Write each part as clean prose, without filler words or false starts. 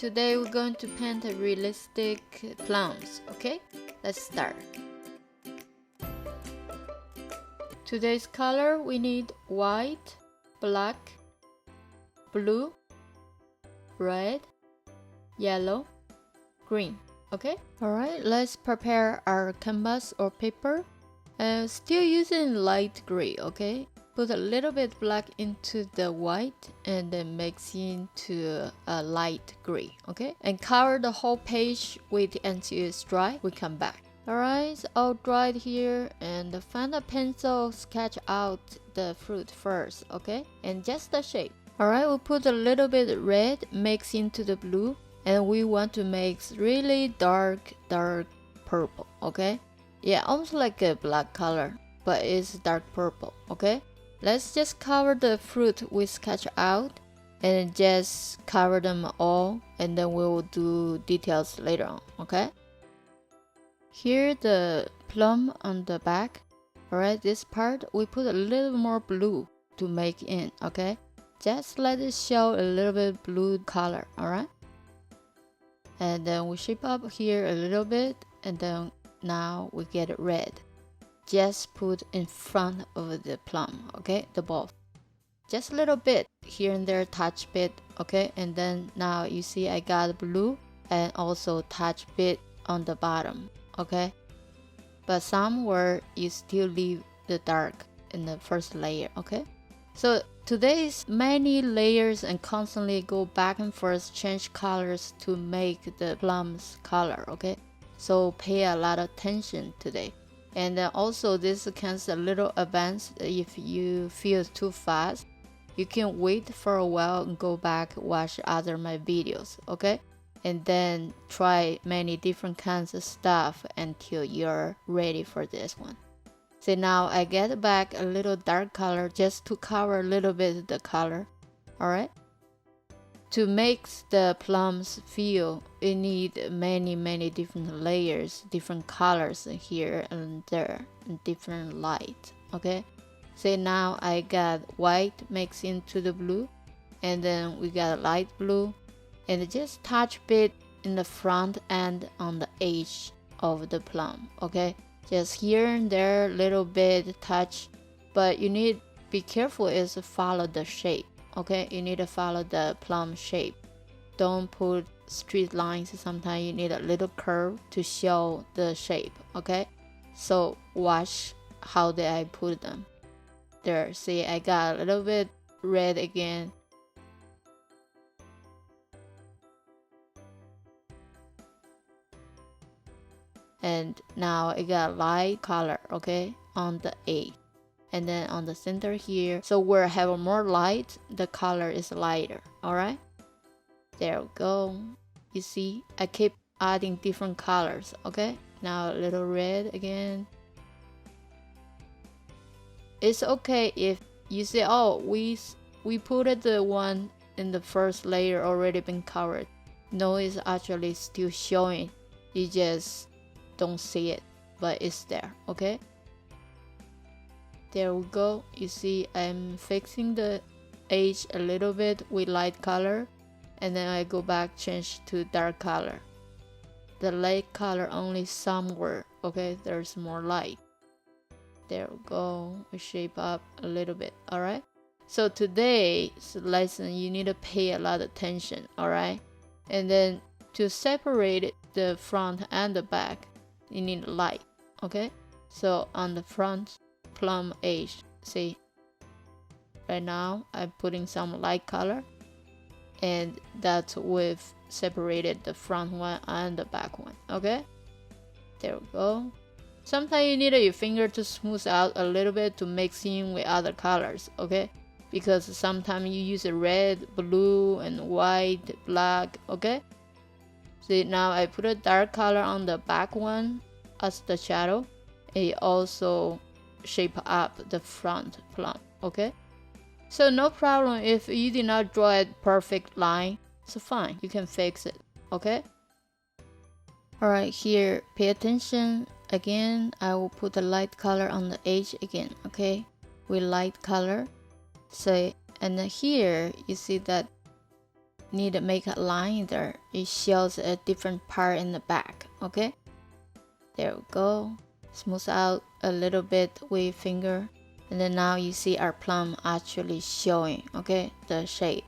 today we're going to paint realistic plums, okay? Let's start. Today's color, we need white, black, blue, red, yellow, green, okay? Alright, let's prepare our canvas or paper. Still using light gray, okay? Put a little bit black into the white and then mix into a light gray, okay? And cover the whole page, wait until it's dry, we come back. Alright, it's all dried here, and find a pencil, sketch out the fruit first, okay? And just the shape. Alright, we'll put a little bit red, mix into the blue, and we want to make really dark purple, okay? Yeah, almost like a black color, but it's dark purple, okay? Let's just cover the fruit we sketch out and just cover them all, and then we will do details later on, okay? Here the plum on the back. Alright, this part we put a little more blue to make in, okay? Just let it show a little bit blue color, alright? And then we shape up here a little bit, and then now we get it red. Just put in front of the plum, okay? The ball. Just a little bit here and there, touch bit, okay? And then now you see I got blue and also touch bit on the bottom, okay? But somewhere you still leave the dark in the first layer, okay? So today's many layers and constantly go back and forth, change colors to make the plum's color, okay? So pay a lot of attention today. And also this can a little advanced. If you feel too fast, you can wait for a while and go back watch other my videos, okay? And then try many different kinds of stuff until you're ready for this one. So now I get back a little dark color just to cover a little bit of the color, alright? To make the plums feel, you need many different layers, different colors here and there, and different light, okay? So now I got white mixed into the blue, and then we got light blue, and just touch bit in the front end on the edge of the plum, okay? Just here and there, little bit touch, but you need be careful is follow the shape. Okay, you need to follow the plum shape. Don't put straight lines. Sometimes you need a little curve to show the shape, okay? So watch how did I put them. There, see I got a little bit red again. And now I got light color, okay, on the edge. And then on the center here, so where I have more light, the color is lighter, alright? There we go. You see, I keep adding different colors, okay? Now a little red again. It's okay if you say, oh, we put the one in the first layer already been covered. No, it's actually still showing. You just don't see it, but it's there, okay? There we go. You see I'm fixing the edge a little bit with light color, and then I go back change to dark color. The light color only somewhere, okay? There's more light. There we go. We shape up a little bit, alright? So today's lesson you need to pay a lot of attention, alright? And then to separate the front and the back, you need light, okay? So on the front plum edge, see, right now I'm putting some light color, and that's we've separated the front one and the back one, okay? There we go. Sometimes you need your finger to smooth out a little bit to mix in with other colors, okay? Because sometimes you use a red, blue, and white, black, okay? See, now I put a dark color on the back one as the shadow. It also shape up the front plum, okay? So no problem if you did not draw a perfect line, so fine, you can fix it, okay? Alright, here, pay attention. Again, I will put a light color on the edge again, okay? With light color. So, and here, you see that need to make a line there. It shows a different part in the back. Okay, there we go. Smooth out a little bit with finger, and then now you see our plum actually showing, okay, the shape.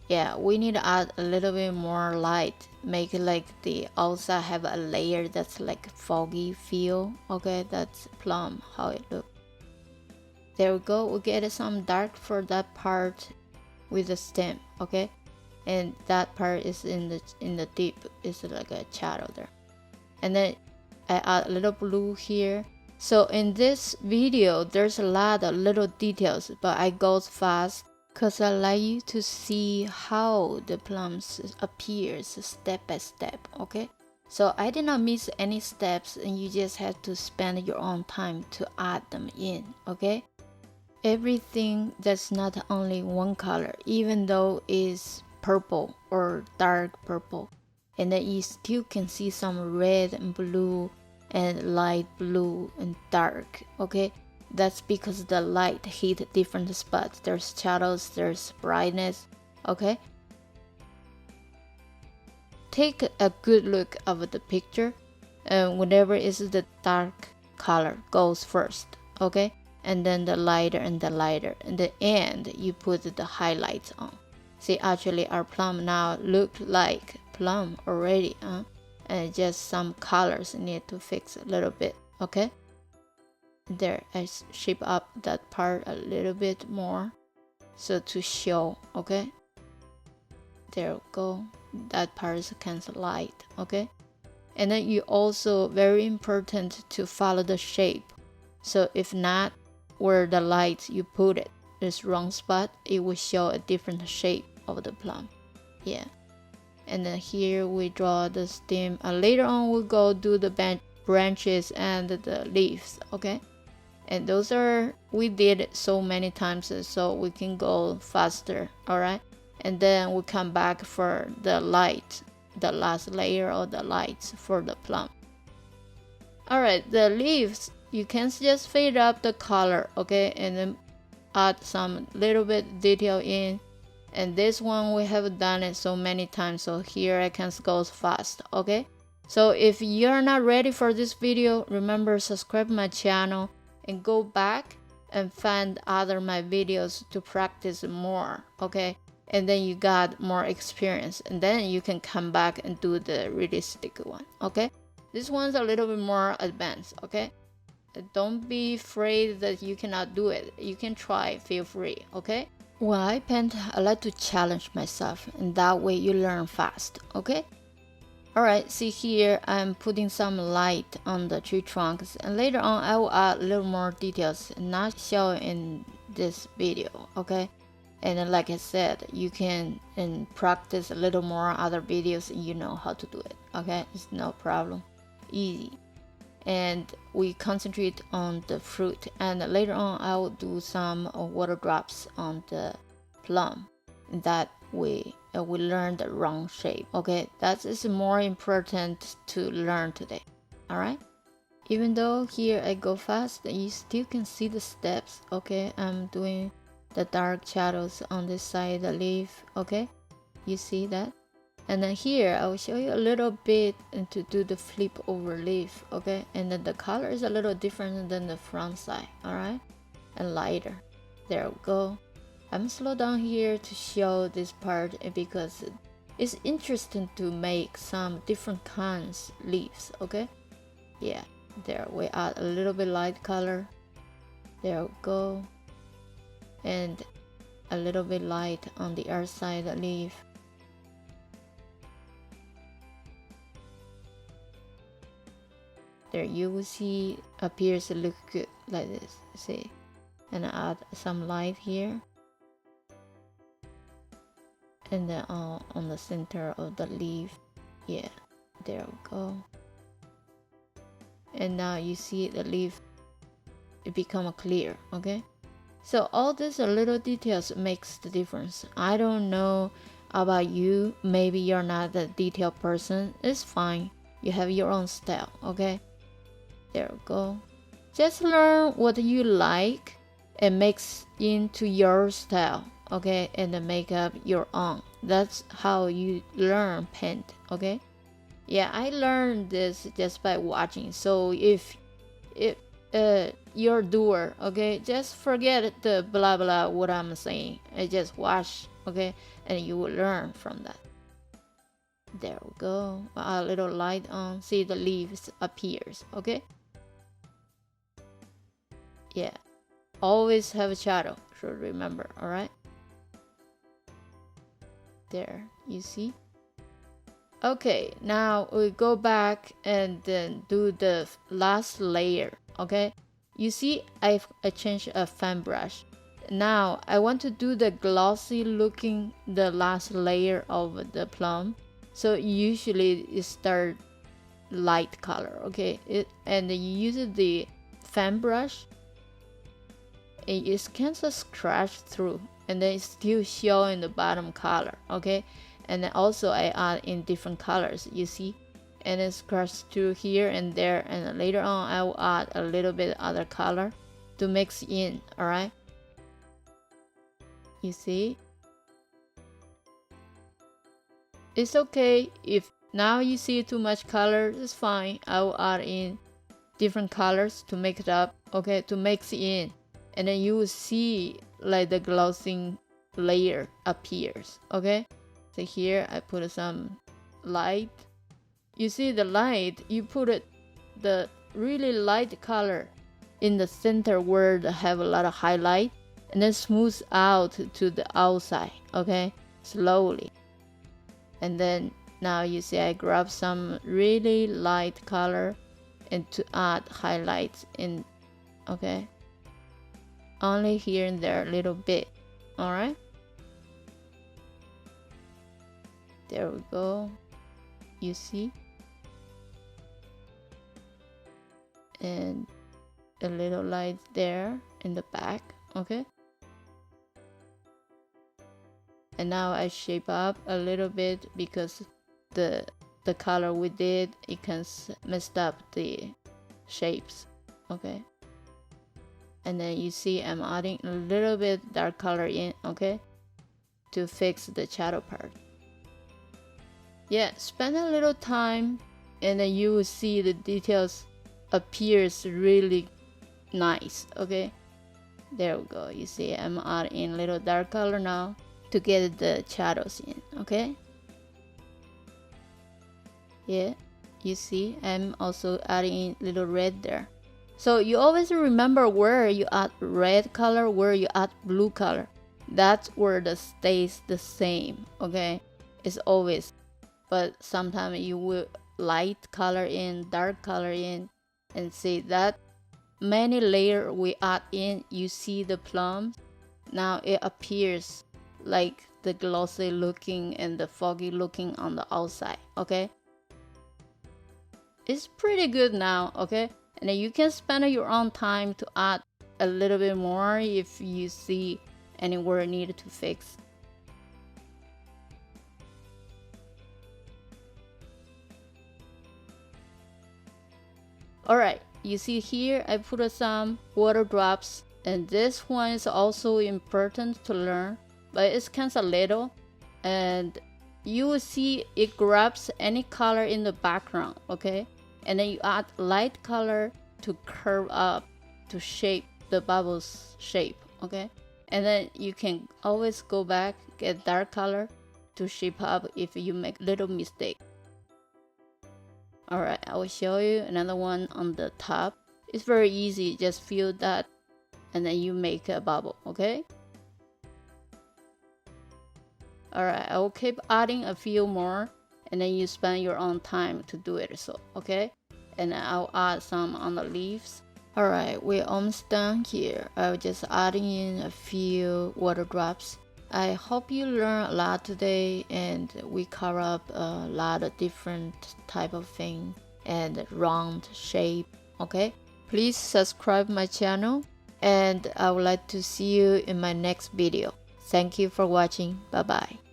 Yeah, we need to add a little bit more light, make it like the outside have a layer that's like foggy feel. Okay, that's plum how it looks. There we go. We get some dark for that part with the stem. Okay, and that part is in the deep, is like a shadow there. And then I add a little blue here. So in this video there's a lot of little details, but I go fast because I like you to see how the plums appears step by step. Okay, so I did not miss any steps, and you just have to spend your own time to add them in. Okay, everything that's not only one color, even though it's purple or dark purple, and then you still can see some red and blue and light blue and dark. Okay, that's because the light hit different spots. There's shadows, there's brightness. Okay, take a good look of the picture, and whatever is the dark color goes first. Okay, and then the lighter and the lighter, and the end you put the highlights on. See, actually our plum now look like plum already, and just some colors need to fix a little bit. Okay, there, I shape up that part a little bit more so to show. Okay, there we go. That part is kind of light. Okay, and then you also very important to follow the shape. So if not, where the light you put it is wrong spot, it will show a different shape of the plum. Yeah, and then here we draw the stem, and later on we'll go do the branches and the leaves. Okay, and those are, we did it so many times so we can go faster. All right, and then we'll come back for the light, the last layer of the lights for the plum. All right, the leaves, you can just fade up the color. Okay, and then add some little bit detail in. And this one we have done it so many times, so here I can go fast. Okay, so if you're not ready for this video, remember subscribe my channel and go back and find other my videos to practice more. Okay, and then you got more experience, and then you can come back and do the realistic one. Okay, this one's a little bit more advanced. Okay, don't be afraid that you cannot do it. You can try, feel free. Okay, when I paint, I like to challenge myself, and that way you learn fast. Okay, alright, see here I'm putting some light on the tree trunks, and later on I will add a little more details not shown in this video. Okay, and then like I said, you can practice a little more other videos and you know how to do it. Okay, it's no problem, easy. And we concentrate on the fruit, and later on I will do some water drops on the plum. That way we learn the wrong shape. Okay, that is more important to learn today. All right, even though here I go fast, you still can see the steps. Okay, I'm doing the dark shadows on this side of the leaf. Okay, you see that? And then here I will show you a little bit and to do the flip over leaf. Okay, and then the color is a little different than the front side. All right, and lighter. There we go. I'm slow down here to show this part because it's interesting to make some different kinds leaves. Okay, yeah, there we add a little bit light color. There we go, and a little bit light on the other side of the leaf. There you will see appears to look good like this. See, and add some light here, and then on the center of the leaf. Yeah, there we go. And now you see the leaf, it become clear. Okay, so all these little details makes the difference. I don't know about you, maybe you're not a detailed person. It's fine, you have your own style. Okay, there we go. Just learn what you like and mix into your style. okay, and then make up your own. That's how you learn paint, okay? Yeah, I learned this just by watching. So if you're a doer, okay, just forget the blah blah what I'm saying. I just watch, okay, and you will learn from that. There we go. A little light on. See the leaves appears, okay? Yeah. Always have a shadow. Should remember, alright? There, you see? Okay, now we go back and then do the last layer, okay? You see, I changed a fan brush. Now I want to do the glossy looking, the last layer of the plum. So usually it start light color, okay? And you use the fan brush. It can scratch through, and then it's still showing the bottom color, okay? And then also I add in different colors, you see, and it scratch through here and there, and later on I will add a little bit other color to mix in, all right? You see, it's okay if now you see too much color, it's fine. I will add in different colors to make it up, okay, to mix in, and then you will see like the glossing layer appears, okay? So here I put some light. You see the light, you put it the really light color in the center where they have a lot of highlight, and then smooth out to the outside, okay, slowly. And then now you see I grab some really light color and to add highlights in, okay, only here and there a little bit, all right? There we go, you see, and a little light there in the back, okay? And now I shape up a little bit because the color we did, it can mess up the shapes, okay? And then you see I'm adding a little bit dark color in, okay, to fix the shadow part. Yeah, spend a little time and then you will see the details appears really nice, okay? There we go, you see I'm adding a little dark color now to get the shadows in, okay? Yeah, you see I'm also adding a little red there. So you always remember where you add red color, where you add blue color. That's where the stays the same, okay? It's always, but sometimes you will light color in, dark color in, and see that many layer we add in, you see the plum. Now it appears like the glossy looking and the foggy looking on the outside, okay? It's pretty good now, okay? And then you can spend your own time to add a little bit more if you see anywhere needed to fix. Alright, you see here I put some water drops, and this one is also important to learn, but it's kind of little, and you will see it grabs any color in the background, okay? And then you add light color to curve up to shape the bubbles shape, okay? And then you can always go back, get dark color to shape up if you make little mistake. Alright, I will show you another one on the top. It's very easy, just fill that and then you make a bubble, okay? Alright, I will keep adding a few more and then you spend your own time to do it, so okay? And I'll add some on the leaves. Alright, we're almost done here. I'll just adding in a few water drops. I hope you learn a lot today, and we cover up a lot of different type of thing and round shape, okay? Please subscribe my channel, and I would like to see you in my next video. Thank you for watching. Bye bye.